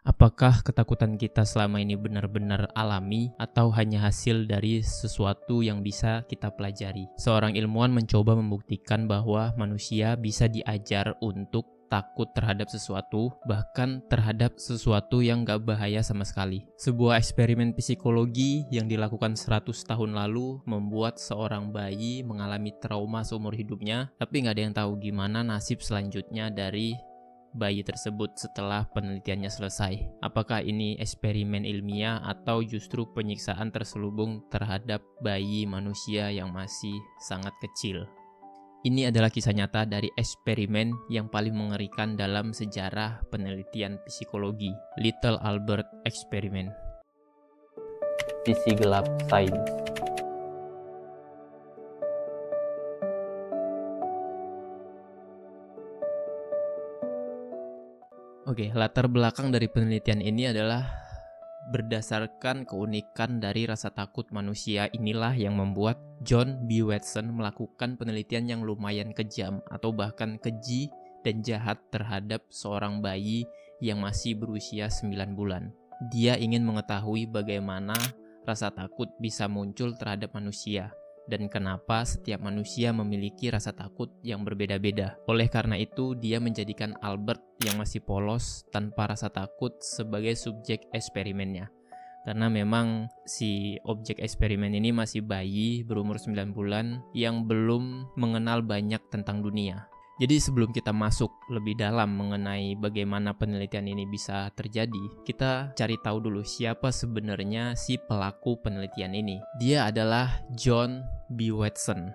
Apakah ketakutan kita selama ini benar-benar alami atau hanya hasil dari sesuatu yang bisa kita pelajari? Seorang ilmuwan mencoba membuktikan bahwa manusia bisa diajar untuk takut terhadap sesuatu, bahkan terhadap sesuatu yang gak bahaya sama sekali. Sebuah eksperimen psikologi yang dilakukan 100 tahun lalu membuat seorang bayi mengalami trauma seumur hidupnya, tapi gak ada yang tahu gimana nasib selanjutnya dari bayi tersebut setelah penelitiannya selesai. Apakah ini eksperimen ilmiah atau justru penyiksaan terselubung terhadap bayi manusia yang masih sangat kecil? Ini adalah kisah nyata dari eksperimen yang paling mengerikan dalam sejarah penelitian psikologi, Little Albert Experiment. Sisi gelap sains. Oke, latar belakang dari penelitian ini adalah berdasarkan keunikan dari rasa takut manusia inilah yang membuat John B. Watson melakukan penelitian yang lumayan kejam atau bahkan keji dan jahat terhadap seorang bayi yang masih berusia 9 bulan. Dia ingin mengetahui bagaimana rasa takut bisa muncul terhadap manusia dan kenapa setiap manusia memiliki rasa takut yang berbeda-beda. Oleh karena itu, dia menjadikan Albert yang masih polos tanpa rasa takut sebagai subjek eksperimennya. Karena memang si objek eksperimen ini masih bayi berumur 9 bulan yang belum mengenal banyak tentang dunia. Jadi sebelum kita masuk lebih dalam mengenai bagaimana penelitian ini bisa terjadi, kita cari tahu dulu siapa sebenarnya si pelaku penelitian ini. Dia adalah John B. Watson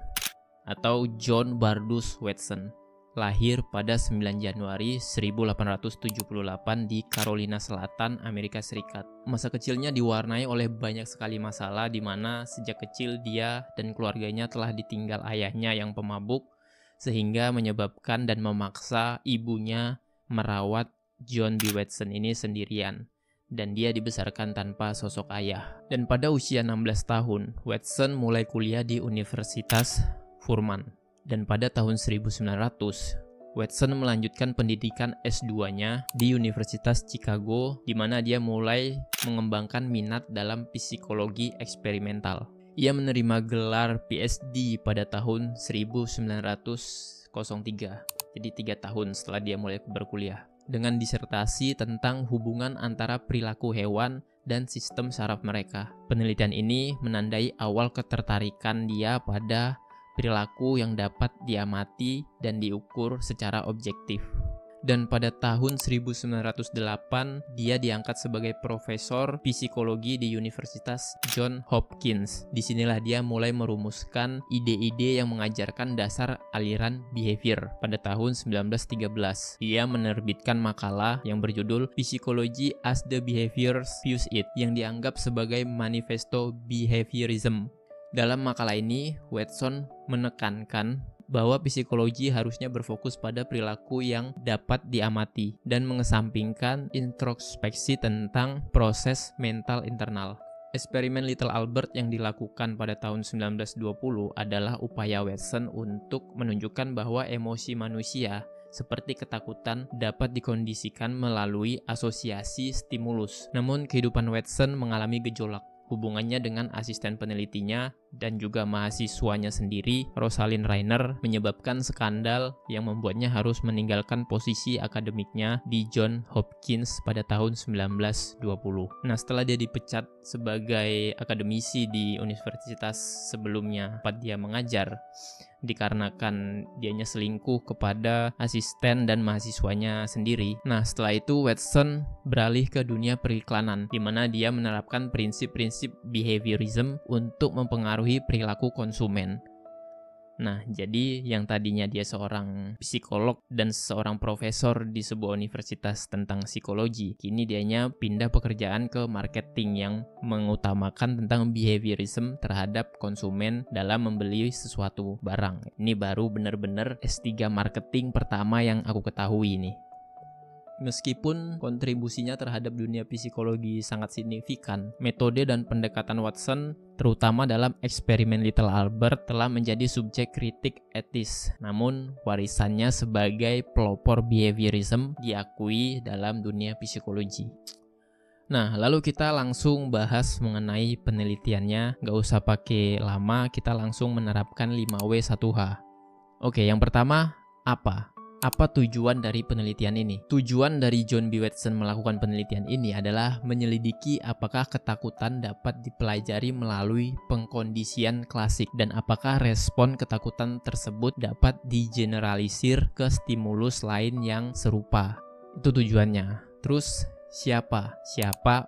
atau John Bardus Watson. Lahir pada 9 Januari 1878 di Carolina Selatan, Amerika Serikat. Masa kecilnya diwarnai oleh banyak sekali masalah di mana sejak kecil dia dan keluarganya telah ditinggal ayahnya yang pemabuk, sehingga menyebabkan dan memaksa ibunya merawat John B. Watson ini sendirian. Dan dia dibesarkan tanpa sosok ayah. Dan pada usia 16 tahun, Watson mulai kuliah di Universitas Furman. Dan pada tahun 1900, Watson melanjutkan pendidikan S2-nya di Universitas Chicago, di mana dia mulai mengembangkan minat dalam psikologi eksperimental. Ia menerima gelar PhD pada tahun 1903, jadi 3 tahun setelah dia mulai berkuliah, dengan disertasi tentang hubungan antara perilaku hewan dan sistem saraf mereka. Penelitian ini menandai awal ketertarikan dia pada perilaku yang dapat diamati dan diukur secara objektif. Dan pada tahun 1908, dia diangkat sebagai profesor psikologi di Universitas Johns Hopkins. Disinilah dia mulai merumuskan ide-ide yang mengajarkan dasar aliran behavior pada tahun 1913. Dia menerbitkan makalah yang berjudul Psychology as the Behaviors Views It, yang dianggap sebagai manifesto behaviorism. Dalam makalah ini, Watson menekankan bahwa psikologi harusnya berfokus pada perilaku yang dapat diamati dan mengesampingkan introspeksi tentang proses mental internal. Eksperimen Little Albert yang dilakukan pada tahun 1920 adalah upaya Watson untuk menunjukkan bahwa emosi manusia seperti ketakutan dapat dikondisikan melalui asosiasi stimulus. Namun kehidupan Watson mengalami gejolak. Hubungannya dengan asisten penelitinya dan juga mahasiswanya sendiri, Rosalind Rainer, menyebabkan skandal yang membuatnya harus meninggalkan posisi akademiknya di Johns Hopkins pada tahun 1920. Nah, setelah dia dipecat sebagai akademisi di universitas sebelumnya tempat dia mengajar, dikarenakan dianya selingkuh kepada asisten dan mahasiswanya sendiri. Nah, setelah itu Watson beralih ke dunia periklanan, di mana dia menerapkan prinsip-prinsip behaviorism untuk mempengaruhi perilaku konsumen. Nah, jadi yang tadinya dia seorang psikolog dan seorang profesor di sebuah universitas tentang psikologi, kini dianya pindah pekerjaan ke marketing yang mengutamakan tentang behaviorism terhadap konsumen dalam membeli sesuatu barang. Ini baru benar-benar S3 marketing pertama yang aku ketahui nih. Meskipun kontribusinya terhadap dunia psikologi sangat signifikan, metode dan pendekatan Watson, terutama dalam eksperimen Little Albert, telah menjadi subjek kritik etis. Namun, warisannya sebagai pelopor behaviorism diakui dalam dunia psikologi. Nah, lalu kita langsung bahas mengenai penelitiannya. Nggak usah pakai lama, kita langsung menerapkan 5W1H. Oke, yang pertama, apa? Apa tujuan dari penelitian ini? Tujuan dari John B. Watson melakukan penelitian ini adalah menyelidiki apakah ketakutan dapat dipelajari melalui pengkondisian klasik dan apakah respon ketakutan tersebut dapat digeneralisir ke stimulus lain yang serupa. Itu tujuannya. Terus, siapa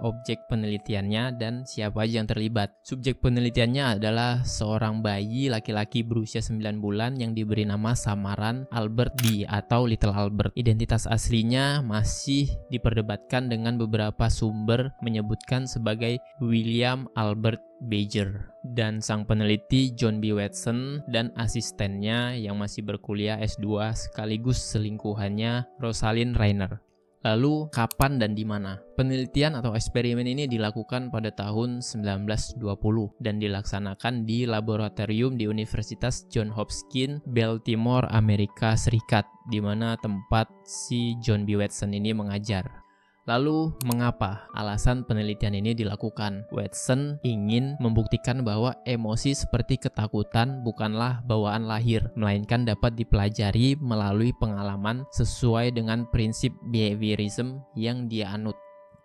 objek penelitiannya dan siapa aja yang terlibat. Subjek penelitiannya adalah seorang bayi laki-laki berusia 9 bulan yang diberi nama samaran Albert D atau Little Albert. Identitas aslinya masih diperdebatkan dengan beberapa sumber menyebutkan sebagai William Albert Badger. Dan sang peneliti John B. Watson dan asistennya yang masih berkuliah S2 sekaligus selingkuhannya Rosalind Rainer. Lalu, kapan dan di mana? Penelitian atau eksperimen ini dilakukan pada tahun 1920 dan dilaksanakan di laboratorium di Universitas Johns Hopkins, Baltimore, Amerika Serikat, di mana tempat si John B. Watson ini mengajar. Lalu, mengapa alasan penelitian ini dilakukan? Watson ingin membuktikan bahwa emosi seperti ketakutan bukanlah bawaan lahir, melainkan dapat dipelajari melalui pengalaman sesuai dengan prinsip behaviorism yang dia anut.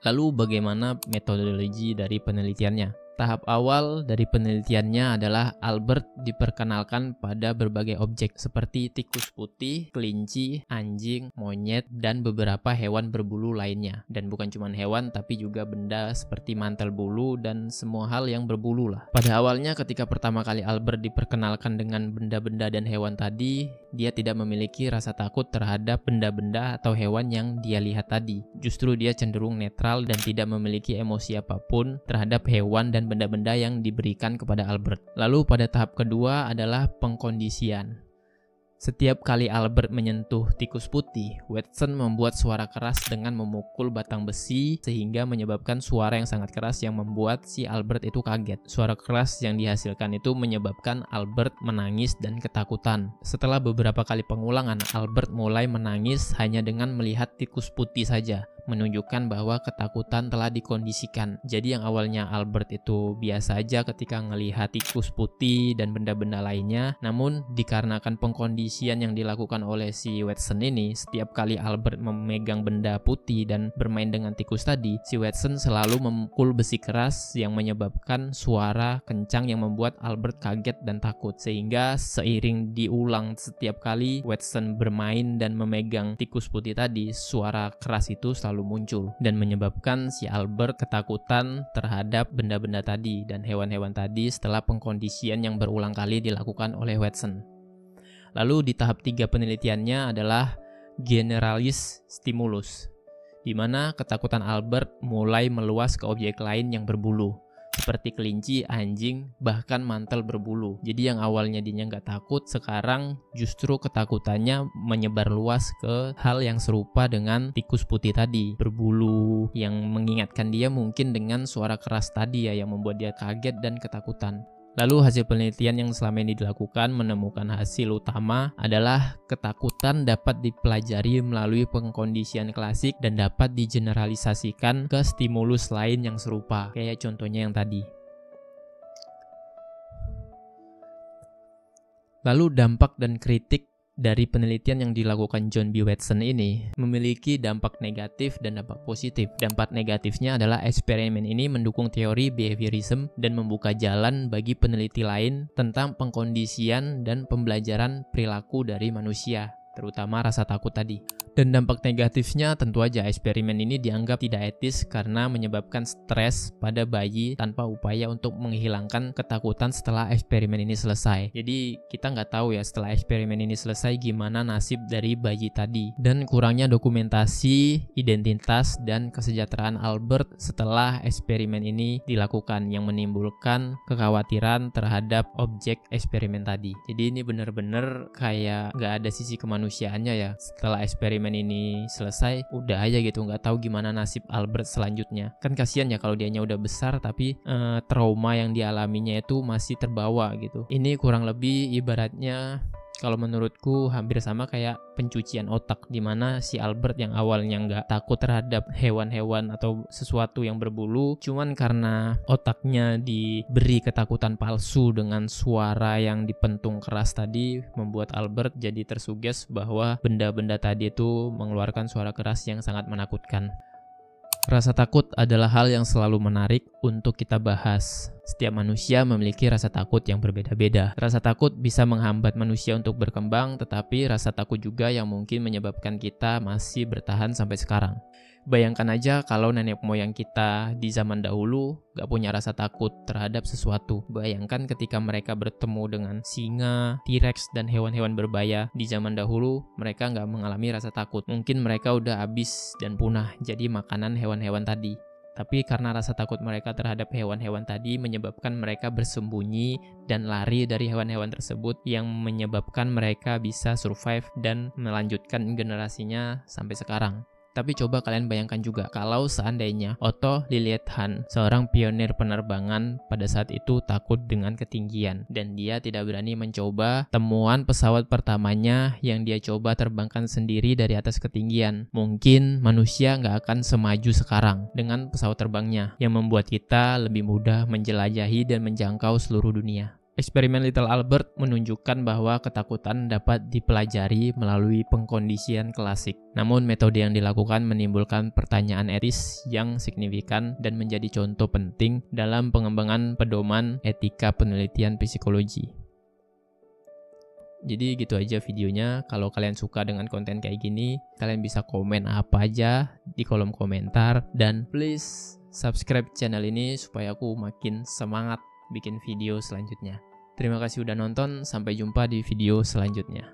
Lalu, bagaimana metodologi dari penelitiannya? Tahap awal dari penelitiannya adalah Albert diperkenalkan pada berbagai objek seperti tikus putih, kelinci, anjing, monyet, dan beberapa hewan berbulu lainnya. Dan bukan cuma hewan, tapi juga benda seperti mantel bulu dan semua hal yang berbulu lah. Pada awalnya ketika pertama kali Albert diperkenalkan dengan benda-benda dan hewan tadi, dia tidak memiliki rasa takut terhadap benda-benda atau hewan yang dia lihat tadi. Justru dia cenderung netral dan tidak memiliki emosi apapun terhadap hewan dan benda-benda yang diberikan kepada Albert. Lalu pada tahap kedua adalah pengkondisian. Setiap kali Albert menyentuh tikus putih, Watson membuat suara keras dengan memukul batang besi sehingga menyebabkan suara yang sangat keras yang membuat si Albert itu kaget. Suara keras yang dihasilkan itu menyebabkan Albert menangis dan ketakutan. Setelah beberapa kali pengulangan, Albert mulai menangis hanya dengan melihat tikus putih saja, menunjukkan bahwa ketakutan telah dikondisikan. Jadi yang awalnya Albert itu biasa aja ketika ngelihat tikus putih dan benda-benda lainnya, namun dikarenakan pengkondisian yang dilakukan oleh si Watson ini, setiap kali Albert memegang benda putih dan bermain dengan tikus tadi, si Watson selalu memukul besi keras yang menyebabkan suara kencang yang membuat Albert kaget dan takut. Sehingga seiring diulang setiap kali Watson bermain dan memegang tikus putih tadi, suara keras itu selalu muncul dan menyebabkan si Albert ketakutan terhadap benda-benda tadi dan hewan-hewan tadi setelah pengkondisian yang berulang kali dilakukan oleh Watson. Lalu di tahap 3 penelitiannya adalah generalis stimulus, di mana ketakutan Albert mulai meluas ke objek lain yang berbulu, seperti kelinci, anjing, bahkan mantel berbulu. Jadi yang awalnya dia nggak takut, sekarang justru ketakutannya menyebar luas ke hal yang serupa dengan tikus putih tadi, berbulu, yang mengingatkan dia mungkin dengan suara keras tadi ya, yang membuat dia kaget dan ketakutan. Lalu hasil penelitian yang selama ini dilakukan menemukan hasil utama adalah ketakutan dapat dipelajari melalui pengkondisian klasik dan dapat digeneralisasikan ke stimulus lain yang serupa, kayak contohnya yang tadi. Lalu dampak dan kritik dari penelitian yang dilakukan John B. Watson ini memiliki dampak negatif dan dampak positif. Dampak negatifnya adalah eksperimen ini mendukung teori behaviorism dan membuka jalan bagi peneliti lain tentang pengkondisian dan pembelajaran perilaku dari manusia, terutama rasa takut tadi. Dan dampak negatifnya tentu aja eksperimen ini dianggap tidak etis karena menyebabkan stres pada bayi tanpa upaya untuk menghilangkan ketakutan setelah eksperimen ini selesai. Jadi kita nggak tahu ya setelah eksperimen ini selesai gimana nasib dari bayi tadi. Dan kurangnya dokumentasi, identitas, dan kesejahteraan Albert setelah eksperimen ini dilakukan yang menimbulkan kekhawatiran terhadap objek eksperimen tadi. Jadi ini benar-benar kayak nggak ada sisi kemanusiaannya ya. Setelah eksperimen ini selesai, udah aja gitu, nggak tahu gimana nasib Albert selanjutnya. Kan kasihan ya kalau dianya udah besar tapi trauma yang dialaminya itu masih terbawa gitu. Ini kurang lebih ibaratnya Kalau menurutku hampir sama kayak pencucian otak, dimana si Albert yang awalnya nggak takut terhadap hewan-hewan atau sesuatu yang berbulu, cuman karena otaknya diberi ketakutan palsu dengan suara yang dipentung keras tadi, membuat Albert jadi tersuges bahwa benda-benda tadi itu mengeluarkan suara keras yang sangat menakutkan. Rasa takut adalah hal yang selalu menarik untuk kita bahas. Setiap manusia memiliki rasa takut yang berbeda-beda. Rasa takut bisa menghambat manusia untuk berkembang, tetapi rasa takut juga yang mungkin menyebabkan kita masih bertahan sampai sekarang. Bayangkan aja kalau nenek moyang kita di zaman dahulu gak punya rasa takut terhadap sesuatu. Bayangkan ketika mereka bertemu dengan singa, T-Rex, dan hewan-hewan berbahaya di zaman dahulu, mereka gak mengalami rasa takut. Mungkin mereka udah habis dan punah jadi makanan hewan-hewan tadi. Tapi karena rasa takut mereka terhadap hewan-hewan tadi menyebabkan mereka bersembunyi dan lari dari hewan-hewan tersebut, yang menyebabkan mereka bisa survive dan melanjutkan generasinya sampai sekarang. Tapi coba kalian bayangkan juga kalau seandainya Otto Lilienthal, seorang pionir penerbangan pada saat itu, takut dengan ketinggian dan dia tidak berani mencoba temuan pesawat pertamanya yang dia coba terbangkan sendiri dari atas ketinggian. Mungkin manusia nggak akan semaju sekarang dengan pesawat terbangnya, yang membuat kita lebih mudah menjelajahi dan menjangkau seluruh dunia. Eksperimen Little Albert menunjukkan bahwa ketakutan dapat dipelajari melalui pengkondisian klasik. Namun metode yang dilakukan menimbulkan pertanyaan etis yang signifikan dan menjadi contoh penting dalam pengembangan pedoman etika penelitian psikologi. Jadi gitu aja videonya. Kalau kalian suka dengan konten kayak gini, kalian bisa komen apa aja di kolom komentar. Dan please subscribe channel ini supaya aku makin semangat bikin video selanjutnya. Terima kasih udah nonton, sampai jumpa di video selanjutnya.